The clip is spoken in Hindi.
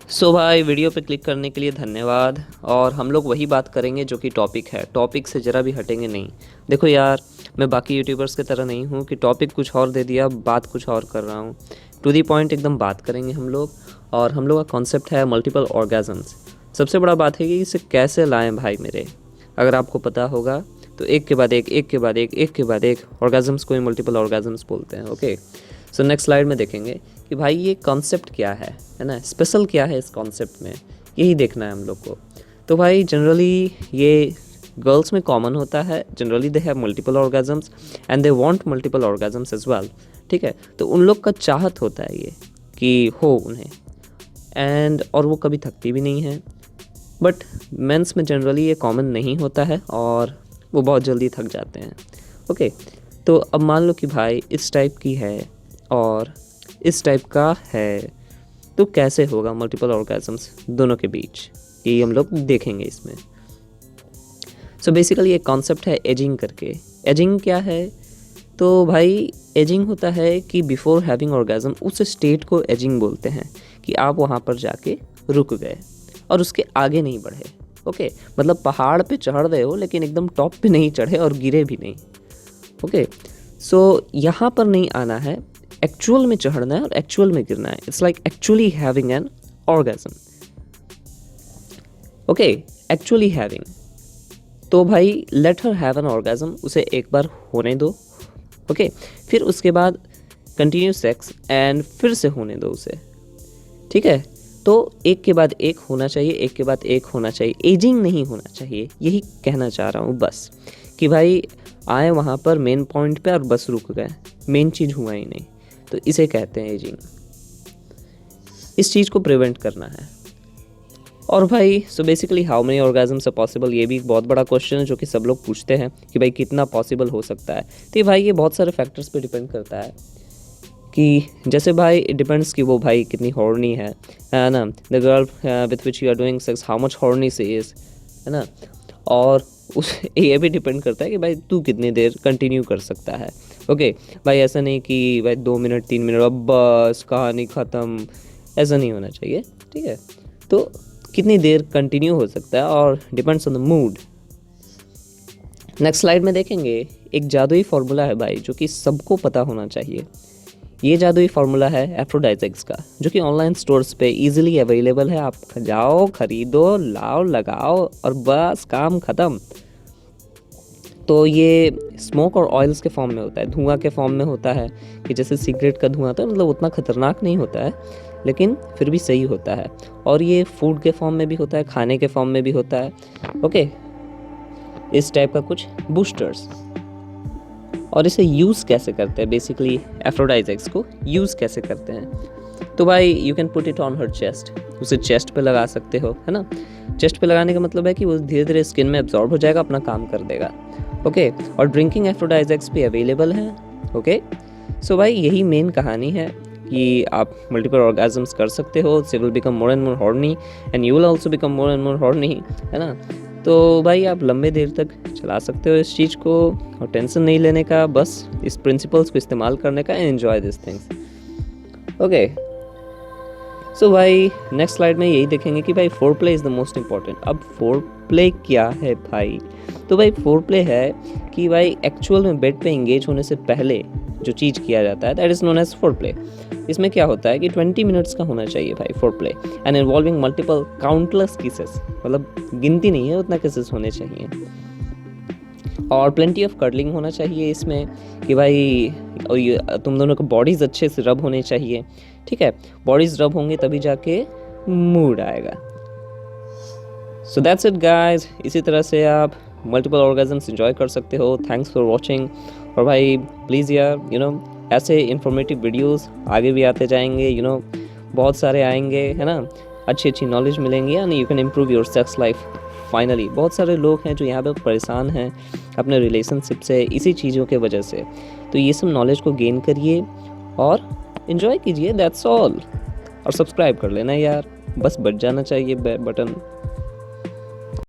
सो भाई वीडियो पे क्लिक करने के लिए धन्यवाद। और हम लोग वही बात करेंगे जो कि टॉपिक है, टॉपिक से ज़रा भी हटेंगे नहीं। देखो यार, मैं बाकी यूट्यूबर्स की तरह नहीं हूँ कि टॉपिक कुछ और दे दिया बात कुछ और कर रहा हूँ। टू दी पॉइंट एकदम बात करेंगे हम लोग। और हम लोग का कॉन्सेप्ट है मल्टीपल ऑर्गेजम्स। सबसे बड़ा बात है कि इसे कैसे लाएं भाई मेरे। अगर आपको पता होगा तो एक के बाद एक, एक के बाद एक, एक के बाद एक ऑर्गेजम्स को ही मल्टीपल ऑर्गेजम्स बोलते हैं। ओके, सो नेक्स्ट स्लाइड में देखेंगे कि भाई ये कॉन्सेप्ट क्या है ना, स्पेशल क्या है इस कॉन्सेप्ट में, यही देखना है हम लोग को। तो भाई जनरली ये गर्ल्स में कॉमन होता है। Generally they have multiple orgasms and they want multiple orgasms as well. ठीक है, तो उन लोग का चाहत होता है ये कि हो उन्हें, एंड और वो कभी थकती भी नहीं है। बट मेंस में जनरली ये कॉमन नहीं होता है और वो बहुत जल्दी थक जाते हैं। ओके, तो अब मान लो कि भाई इस टाइप की है और इस टाइप का है, तो कैसे होगा मल्टीपल ऑर्गेजम्स दोनों के बीच, ये हम लोग देखेंगे इसमें। सो बेसिकली एक कॉन्सेप्ट है एजिंग करके। एजिंग क्या है? तो भाई एजिंग होता है कि बिफोर हैविंग ऑर्गेजम, उस स्टेट को एजिंग बोलते हैं कि आप वहाँ पर जाके रुक गए और उसके आगे नहीं बढ़े। ओके, मतलब पहाड़ पे चढ़ गए हो लेकिन एकदम टॉप पे नहीं चढ़े और गिरे भी नहीं। ओके, सो यहाँ पर नहीं आना है, एक्चुअल में चढ़ना है और एक्चुअल में गिरना है। It's like actually having an orgasm. Okay, actually having. तो भाई let her have an orgasm, उसे एक बार होने दो। ओके, फिर उसके बाद कंटिन्यू सेक्स एंड फिर से होने दो उसे। ठीक है, तो एक के बाद एक होना चाहिए, एक के बाद एक होना चाहिए, एजिंग नहीं होना चाहिए। यही कहना चाह रहा हूँ बस, कि भाई आए वहाँ पर मेन पॉइंट पे और बस रुक गए, मेन चीज़ हुआ ही नहीं। तो इसे कहते हैं एजिंग। इस चीज़ को प्रिवेंट करना है। और भाई so basically how many orgasms are possible, ये भी एक बहुत बड़ा क्वेश्चन है जो कि सब लोग पूछते हैं कि भाई कितना पॉसिबल हो सकता है। तो भाई ये बहुत सारे फैक्टर्स पे डिपेंड करता है कि जैसे भाई इट डिपेंड्स कि वो भाई कितनी हॉर्नी है ना, the girl with which you are doing sex how much horny she is, है ना। और उस ये भी डिपेंड करता है कि भाई तू कितनी देर कंटिन्यू कर सकता है। ओके भाई, ऐसा नहीं कि भाई 2 मिनट 3 मिनट अब बस कहानी ख़त्म, ऐसा नहीं होना चाहिए। ठीक है, तो कितनी देर कंटिन्यू हो सकता है और depends on the mood. Next slide में देखेंगे एक जादुई फार्मूला है भाई जो कि सबको पता होना चाहिए। ये जादुई फार्मूला है एफ्रोडाइज़िक्स का, जो कि ऑनलाइन स्टोर्स पे इजीली अवेलेबल है। आप जाओ, खरीदो, लाओ, लगाओ और बस काम ख़त्म। तो ये स्मोक और ऑयल्स के फॉर्म में होता है, धुआं के फॉर्म में होता है कि जैसे सिगरेट का धुआं था, मतलब उतना खतरनाक नहीं होता है लेकिन फिर भी सही होता है। और ये फूड के फॉर्म में भी होता है, खाने के फॉर्म में भी होता है। ओके, इस टाइप का कुछ बूस्टर्स। और इसे यूज़ कैसे करते हैं, बेसिकली एफ्रोडाइज़िक्स को यूज़ कैसे करते हैं? तो भाई you can put it on her chest, उसे चेस्ट पे लगा सकते हो, है ना। चेस्ट पे लगाने का मतलब है कि वो धीरे धीरे स्किन में एब्जॉर्ब हो जाएगा, अपना काम कर देगा। ओके, और ड्रिंकिंग एफ्रोडाइज़िक्स भी अवेलेबल है। ओके, सो भाई यही मेन कहानी है कि आप मल्टीपल ऑर्गेजम्स कर सकते हो। They will become more and more horny and you will also become more and more horny, है ना। तो भाई आप लंबे देर तक चला सकते हो इस चीज़ को, और टेंशन नहीं लेने का, बस इस प्रिंसिपल्स को इस्तेमाल करने का, एंजॉय दिस थिंग्स। ओके, सो भाई नेक्स्ट स्लाइड में यही देखेंगे कि भाई four play is the most important. अब फोर प्ले क्या है भाई? तो भाई फोर प्ले है कि भाई एक्चुअल में बेड पे इंगेज होने से पहले जो चीज़ किया जाता है, that is known as foreplay. इसमें क्या होता है कि 20 मिनट्स का होना चाहिए भाई four play, and involving multiple countless kisses, मतलब गिनती नहीं है उतना किसेस होने चाहिए। और प्लेंटी ऑफ कर्लिंग होना चाहिए इसमें कि भाई, और तुम दोनों को बॉडीज़ अच्छे से रब होने चाहिए। ठीक है, बॉडीज़ रब होंगे तभी जाके मूड आएगा। So that's it guys. इसी तरह से आप मल्टीपल ऑर्गेजम्स एंजॉय कर सकते हो। Thanks for watching. और भाई प्लीज़ यार ऐसे इन्फॉर्मेटिव वीडियोस आगे भी आते जाएंगे, बहुत सारे आएंगे, है ना। अच्छी अच्छी नॉलेज मिलेंगी and you can improve your sex life. Finally बहुत सारे लोग हैं जो यहाँ पे परेशान हैं अपने रिलेशनशिप से, इसी चीज़ों के वजह से। तो ये सब नॉलेज को गेन करिए और इन्जॉय कीजिए, दैट्स ऑल। और सब्सक्राइब कर लेना यार, बस बज जाना चाहिए बटन।